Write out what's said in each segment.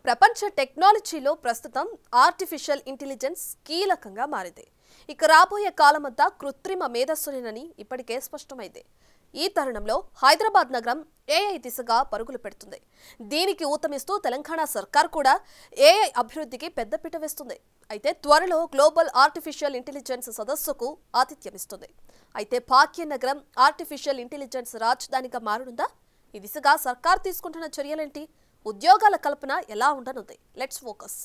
ప్రపంచ టెక్నాలజీలో ప్రస్తుతం ఆర్టిఫిషియల్ ఇంటెలిజెన్స్ కీలకంగా మారింది. ఇక రాబోయే కాలమంతా కృత్రిమ మేధస్సునేనని ఇప్పటికే స్పష్టమైంది. ఈ తరుణంలో హైదరాబాద్ నగరం ఏఐ దిశగా పరుగులు పెడుతుంది. దీనికి ఊతమిస్తూ తెలంగాణ సర్కార్ కూడా ఏఐ అభివృద్ధికి పెద్దపీట వేస్తుంది. అయితే త్వరలో గ్లోబల్ ఆర్టిఫిషియల్ ఇంటెలిజెన్స్ సదస్సుకు ఆతిథ్యమిస్తుంది. అయితే భాగ్యనగరం ఆర్టిఫిషియల్ ఇంటెలిజెన్స్ రాజధానిగా మారనుందా? ఈ దిశగా సర్కార్ తీసుకుంటున్న చర్యలేంటి? ఉద్యోగాల కల్పన ఎలా ఉండనుంది? Let's focus.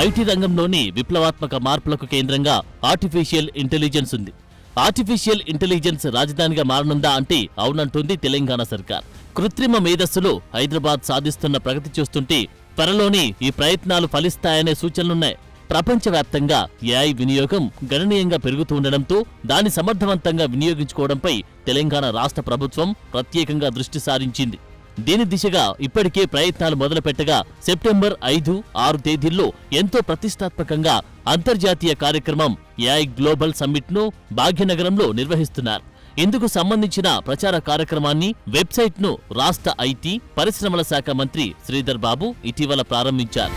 ఐటీ రంగంలోని విప్లవాత్మక మార్పులకు కేంద్రంగా ఆర్టిఫిషియల్ ఇంటెలిజెన్స్ ఉంది. ఆర్టిఫిషియల్ ఇంటెలిజెన్స్ రాజధానిగా మారనుందా అంటే అవునంటుంది తెలంగాణ సర్కార్. కృత్రిమ మేధస్సులో హైదరాబాద్ సాధిస్తున్న ప్రగతి చూస్తుంటే త్వరలోనే ఈ ప్రయత్నాలు ఫలిస్తాయనే సూచనలున్నాయి. ప్రపంచవ్యాప్తంగా ఏఐ వినియోగం గణనీయంగా పెరుగుతుండటంతో దాన్ని సమర్థవంతంగా వినియోగించుకోవడంపై తెలంగాణ రాష్ట్ర ప్రభుత్వం ప్రత్యేకంగా దృష్టి సారించింది. దీని దిశగా ఇప్పటికే ప్రయత్నాలు మొదలుపెట్టగా సెప్టెంబర్ 5, 6 తేదీల్లో ఎంతో ప్రతిష్టాత్మకంగా అంతర్జాతీయ కార్యక్రమం ఏఐ గ్లోబల్ సమ్మిట్ను భాగ్యనగరంలో నిర్వహిస్తున్నారు. ఇందుకు సంబంధించిన ప్రచార కార్యక్రమాన్ని వెబ్సైట్ను రాష్ట్ర ఐటీ పరిశ్రమల శాఖ మంత్రి శ్రీధర్ బాబు ఇటీవల ప్రారంభించారు.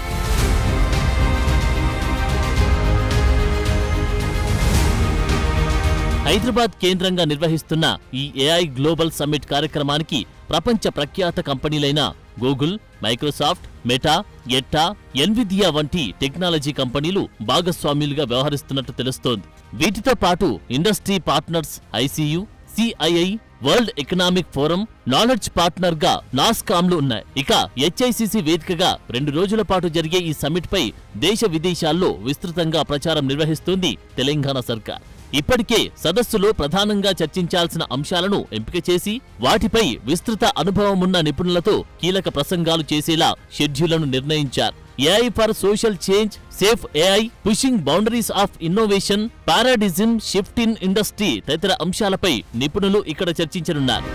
హైదరాబాద్ కేంద్రంగా నిర్వహిస్తున్న ఈ ఏఐ గ్లోబల్ సమ్మిట్ కార్యక్రమానికి ప్రపంచ ప్రఖ్యాత కంపెనీలైన గూగుల్, మైక్రోసాఫ్ట్, మెటా, ఎట్టా, ఎన్విడియా వంటి టెక్నాలజీ కంపెనీలు భాగస్వామ్యులుగా వ్యవహరిస్తున్నట్టు తెలుస్తోంది. వీటితో పాటు industry partners ICU, CII, world economic forum, knowledge partner గా నాస్కామ్లు ఉన్నాయి. ఇక హెచ్ఐసిసి వేదికగా 2 రోజుల పాటు జరిగే ఈ సమ్మిట్ పై దేశ విదేశాల్లో విస్తృతంగా ప్రచారం నిర్వహిస్తోంది తెలంగాణ సర్కార్. ఇప్పటికే సదస్సులో ప్రధానంగా చర్చించాల్సిన అంశాలను ఎంపిక చేసి వాటిపై విస్తృత అనుభవమున్న నిపుణులతో కీలక ప్రసంగాలు చేసేలా షెడ్యూళ్లను నిర్ణయించారు. AI for social change, safe AI, pushing boundaries of innovation, paradigm shift in industry తదితర అంశాలపై నిపుణులు ఇక్కడ చర్చించనున్నారు.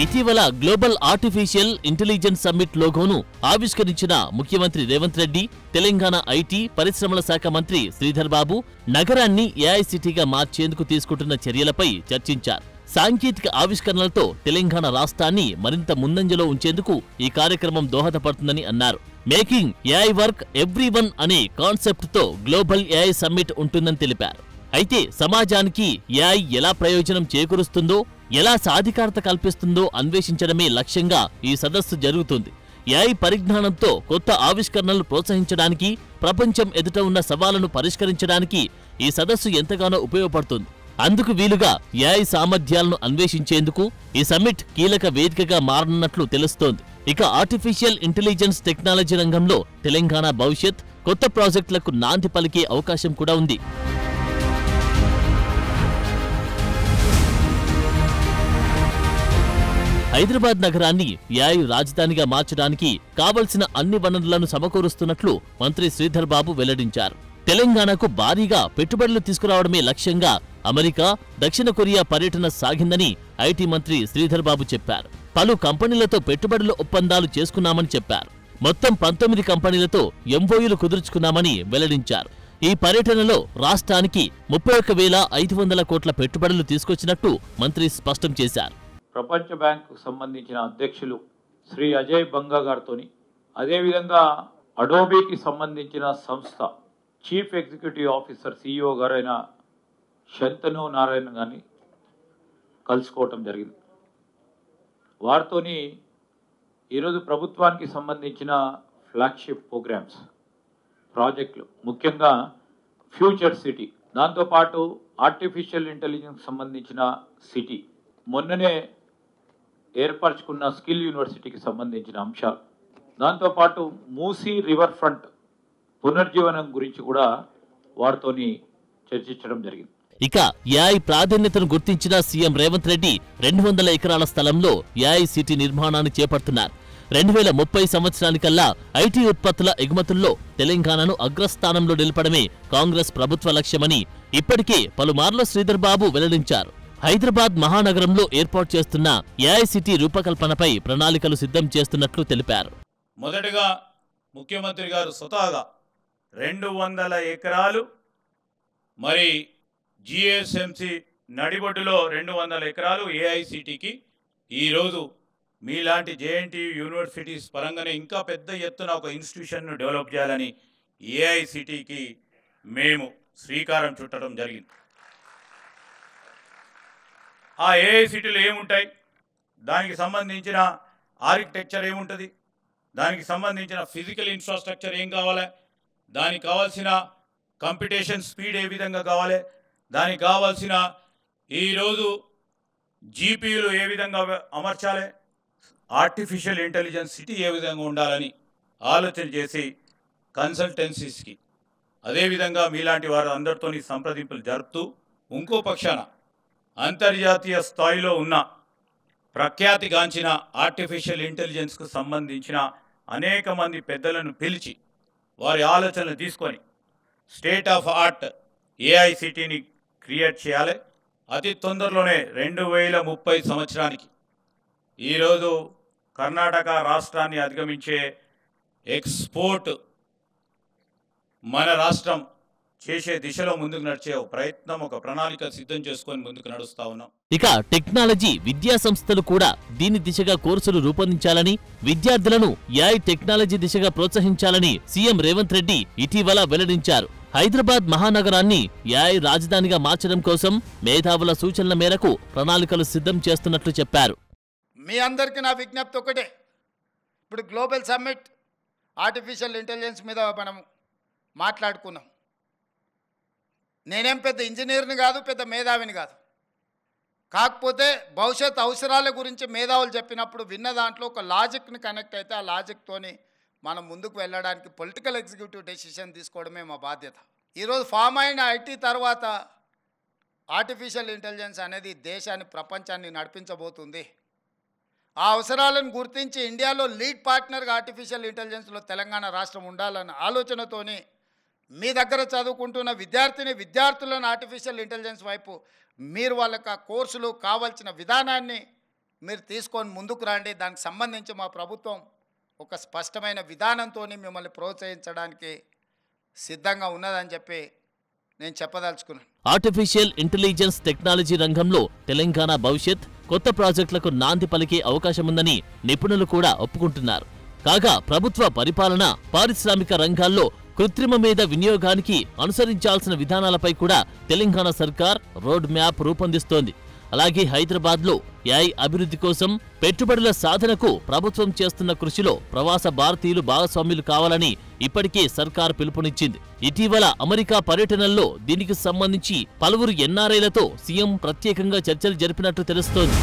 ఇటీవల గ్లోబల్ ఆర్టిఫిషియల్ ఇంటెలిజెన్స్ సమ్మిట్ లోగోను ఆవిష్కరించిన ముఖ్యమంత్రి రేవంత్ రెడ్డి, తెలంగాణ ఐటీ పరిశ్రమల శాఖ మంత్రి శ్రీధర్ బాబు నగరాన్ని ఏఐ సిటీగా మార్చేందుకు తీసుకుంటున్న చర్యలపై చర్చించారు. సాంకేతిక ఆవిష్కరణలతో తెలంగాణ రాష్ట్రాన్ని మరింత ముందంజలో ఉంచేందుకు ఈ కార్యక్రమం దోహదపడుతుందని అన్నారు. మేకింగ్ ఏఐ వర్క్ ఎవ్రీవన్ అనే కాన్సెప్ట్తో గ్లోబల్ ఏఐ సమ్మిట్ ఉంటుందని తెలిపారు. అయితే సమాజానికి ఏఐ ఎలా ప్రయోజనం చేకూరుస్తుందో, ఎలా సాధికారత కల్పిస్తుందో అన్వేషించడమే లక్ష్యంగా ఈ సదస్సు జరుగుతుంది. ఏఐ పరిజ్ఞానంతో కొత్త ఆవిష్కరణలు ప్రోత్సహించడానికి, ప్రపంచం ఎదుట ఉన్న సవాళ్లను పరిష్కరించడానికి ఈ సదస్సు ఎంతగానో ఉపయోగపడుతుంది. అందుకు వీలుగా ఏఐ సామర్థ్యాలను అన్వేషించేందుకు ఈ సమ్మిట్ కీలక వేదికగా మారనున్నట్లు తెలుస్తోంది. ఇక ఆర్టిఫిషియల్ ఇంటెలిజెన్స్ టెక్నాలజీ రంగంలో తెలంగాణ భవిష్యత్, కొత్త ప్రాజెక్టులకు నాంది పలికే అవకాశం కూడా ఉంది. హైదరాబాద్ నగరాన్ని ఏఐ రాజధానిగా మార్చడానికి కావలసిన అన్ని వనరులను సమకూరుస్తున్నట్లు మంత్రి శ్రీధర్ బాబు వెల్లడించారు. తెలంగాణకు భారీగా పెట్టుబడులు తీసుకురావడమే లక్ష్యంగా అమెరికా, దక్షిణ కొరియా పర్యటన సాగిందని ఐటీ మంత్రి శ్రీధర్ బాబు చెప్పారు. పలు కంపెనీలతో పెట్టుబడుల ఒప్పందాలు చేసుకున్నామని చెప్పారు. మొత్తం 19 కంపెనీలతో ఎంఓయూలు కుదుర్చుకున్నామని వెల్లడించారు. ఈ పర్యటనలో రాష్ట్రానికి 31,500 కోట్ల పెట్టుబడులు తీసుకొచ్చినట్టు మంత్రి స్పష్టం చేశారు. ప్రపంచ బ్యాంకు సంబంధించిన అధ్యక్షులు శ్రీ అజయ్ బంగా గారితో, అదేవిధంగా అడోబీకి సంబంధించిన సంస్థ చీఫ్ ఎగ్జిక్యూటివ్ ఆఫీసర్ సిఇఓ గారైన శంతను నారాయణ గారిని కలుసుకోవటం జరిగింది. వారితోని ఈరోజు ప్రభుత్వానికి సంబంధించిన ఫ్లాగ్షిప్ ప్రోగ్రామ్స్, ప్రాజెక్టులు, ముఖ్యంగా ఫ్యూచర్ సిటీ, దాంతోపాటు ఆర్టిఫిషియల్ ఇంటెలిజెన్స్ సంబంధించిన సిటీ, మొన్ననే ఏర్పరచుకున్న స్కిల్ యూనివర్సిటీకి సంబంధించిన అంశాలు, దాంతోపాటు మూసీ రివర్ ఫ్రంట్ పునర్జీవనం గురించి కూడా వారితోని చర్చించడం జరిగింది. ఇక ఏఐ ప్రాధాన్యతను గుర్తించిన సీఎం రేవంత్ రెడ్డి 200 ఎకరాల స్థలంలో ఏఐ సిటీ నిర్మాణాన్ని చేపడుతున్నారు. 2030 సంవత్సరానికల్లా ఐటీ ఉత్పత్తుల ఎగుమతుల్లో తెలంగాణను అగ్రస్థానంలో నిలపడమే కాంగ్రెస్ ప్రభుత్వ లక్ష్యమని ఇప్పటికే పలుమార్లు శ్రీధర్ బాబు వెల్లడించారు. హైదరాబాద్ మహానగరంలో ఏర్పాటు చేస్తున్న ఏఐ సిటీ రూపకల్పనపై ప్రణాళికలు సిద్ధం చేస్తున్నట్లు తెలిపారు. మొదటగా ముఖ్యమంత్రి గారు స్వతహాగా 200 ఎకరాలు మరి జిఎస్ఎంసి నడిబొడ్డులో 200 ఎకరాలు ఏఐసిటీకి ఈరోజు మీలాంటి జేఎన్టీయూ యూనివర్సిటీస్ పరంగానే ఇంకా పెద్ద ఎత్తున ఒక ఇన్స్టిట్యూషన్ను డెవలప్ చేయాలని ఏఐసిటీకి మేము శ్రీకారం చుట్టడం జరిగింది. ఆ ఏఐసిటీలు ఏముంటాయి, దానికి సంబంధించిన ఆర్కిటెక్చర్ ఏముంటుంది, దానికి సంబంధించిన ఫిజికల్ ఇన్ఫ్రాస్ట్రక్చర్ ఏం కావాలి, దానికి కావాల్సిన కంప్యూటేషన్ స్పీడ్ ఏ విధంగా కావాలి, దానికి కావాల్సిన ఈరోజు జీపీయూలు ఏ విధంగా అమర్చాలి, ఆర్టిఫిషియల్ ఇంటెలిజెన్స్ సిటీ ఏ విధంగా ఉండాలని ఆలోచన చేసి కన్సల్టెన్సీస్కి అదేవిధంగా మీలాంటి వారు అందరితో సంప్రదింపులు జరుపుతూ ఇంకో పక్షాన అంతర్జాతీయ స్థాయిలో ఉన్న ప్రఖ్యాతిగాంచిన ఆర్టిఫిషియల్ ఇంటెలిజెన్స్కు సంబంధించిన అనేక మంది పెద్దలను పిలిచి వారి ఆలోచనలు తీసుకొని స్టేట్ ఆఫ్ ఆర్ట్ ఏఐసిటీని క్రియేట్ చేయాలి. అతి తొందరలోనే 2030 సంవత్సరానికి ఈరోజు కర్ణాటక రాష్ట్రాన్ని అధిగమించే ఎక్స్పోర్ట్ మన రాష్ట్రం చేసే దిశలో ముందుకు నడిచే ప్రయత్నం, ఒక ప్రణాళిక సిద్ధం చేసుకొని ముందుకు నడుస్తా ఉన్నాం. ఇక టెక్నాలజీ విద్యా సంస్థలు కూడా దీని దిశగా కోర్సులు రూపొందించాలని, విద్యార్థులను ఏఐ టెక్నాలజీ దిశగా ప్రోత్సహించాలని సీఎం రేవంత్ రెడ్డి ఇటీవల వెల్లడించారు. హైదరాబాద్ మహానగరాన్ని ఏఐ రాజధానిగా మార్చడం కోసం మేధావుల సూచనల మేరకు ప్రణాళికలు సిద్ధం చేస్తున్నట్లు చెప్పారు. మీ అందరికీ నా విజ్ఞప్తి ఒకటే, ఇప్పుడు గ్లోబల్ సమ్మిట్ ఆర్టిఫిషియల్ ఇంటెలిజెన్స్ మీద మనం మాట్లాడుకున్నాం. నేనేం పెద్ద ఇంజనీర్ని కాదు, పెద్ద మేధావిని కాదు. కాకపోతే భవిష్యత్ అవసరాల గురించి మేధావులు చెప్పినప్పుడు విన్న దాంట్లో ఒక లాజిక్ని కనెక్ట్ అయితే ఆ లాజిక్తోని మనం ముందుకు వెళ్ళడానికి పొలిటికల్ ఎగ్జిక్యూటివ్ డెసిషన్ తీసుకోవడమే మా బాధ్యత. ఈరోజు ఫామ్ అయిన ఐటీ తర్వాత ఆర్టిఫిషియల్ ఇంటెలిజెన్స్ అనేది దేశాన్ని, ప్రపంచాన్ని నడిపించబోతుంది. ఆ అవసరాలను గుర్తించి ఇండియాలో లీడ్ పార్ట్నర్గా ఆర్టిఫిషియల్ ఇంటెలిజెన్స్లో తెలంగాణ రాష్ట్రం ఉండాలన్న ఆలోచనతోని మీ దగ్గర చదువుకుంటున్న విద్యార్థులను ఆర్టిఫిషియల్ ఇంటెలిజెన్స్ వైపు మీరు వాళ్ళకి ఆ కోర్సులు కావాల్సిన విధానాన్ని మీరు తీసుకొని ముందుకు రండి. దానికి సంబంధించి మా ప్రభుత్వం ఒక స్పష్టమైన విధానంతో మిమ్మల్ని ప్రోత్సహించడానికి సిద్ధంగా ఉన్నదని చెప్పి నేను చెప్పదలుచుకున్నాను. ఆర్టిఫిషియల్ ఇంటెలిజెన్స్ టెక్నాలజీ రంగంలో తెలంగాణ భవిష్యత్ కొత్త ప్రాజెక్టులకు నాంది పలికే అవకాశముందని నిపుణులు కూడా ఒప్పుకుంటున్నారు. కాగా ప్రభుత్వ పరిపాలన, పారిశ్రామిక రంగాల్లో కృత్రిమ మేధ వినియోగానికి అనుసరించాల్సిన విధానాలపై కూడా తెలంగాణ సర్కార్ రోడ్ మ్యాప్ రూపొందిస్తోంది. అలాగే హైదరాబాద్లో ఏఐ అభివృద్ధి కోసం పెట్టుబడుల సాధనకు ప్రభుత్వం చేస్తున్న కృషిలో ప్రవాస భారతీయులు భాగస్వాములు కావాలని ఇప్పటికే సర్కార్ పిలుపునిచ్చింది. ఇటీవల అమెరికా పర్యటనల్లో దీనికి సంబంధించి పలువురు ఎన్ఆర్ఐలతో సీఎం ప్రత్యేకంగా చర్చలు జరిపినట్టు తెలుస్తోంది.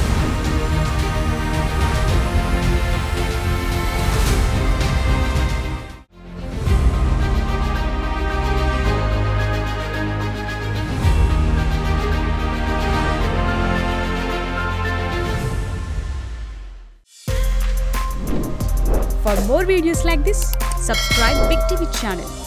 For more videos like this, subscribe Big TV channel.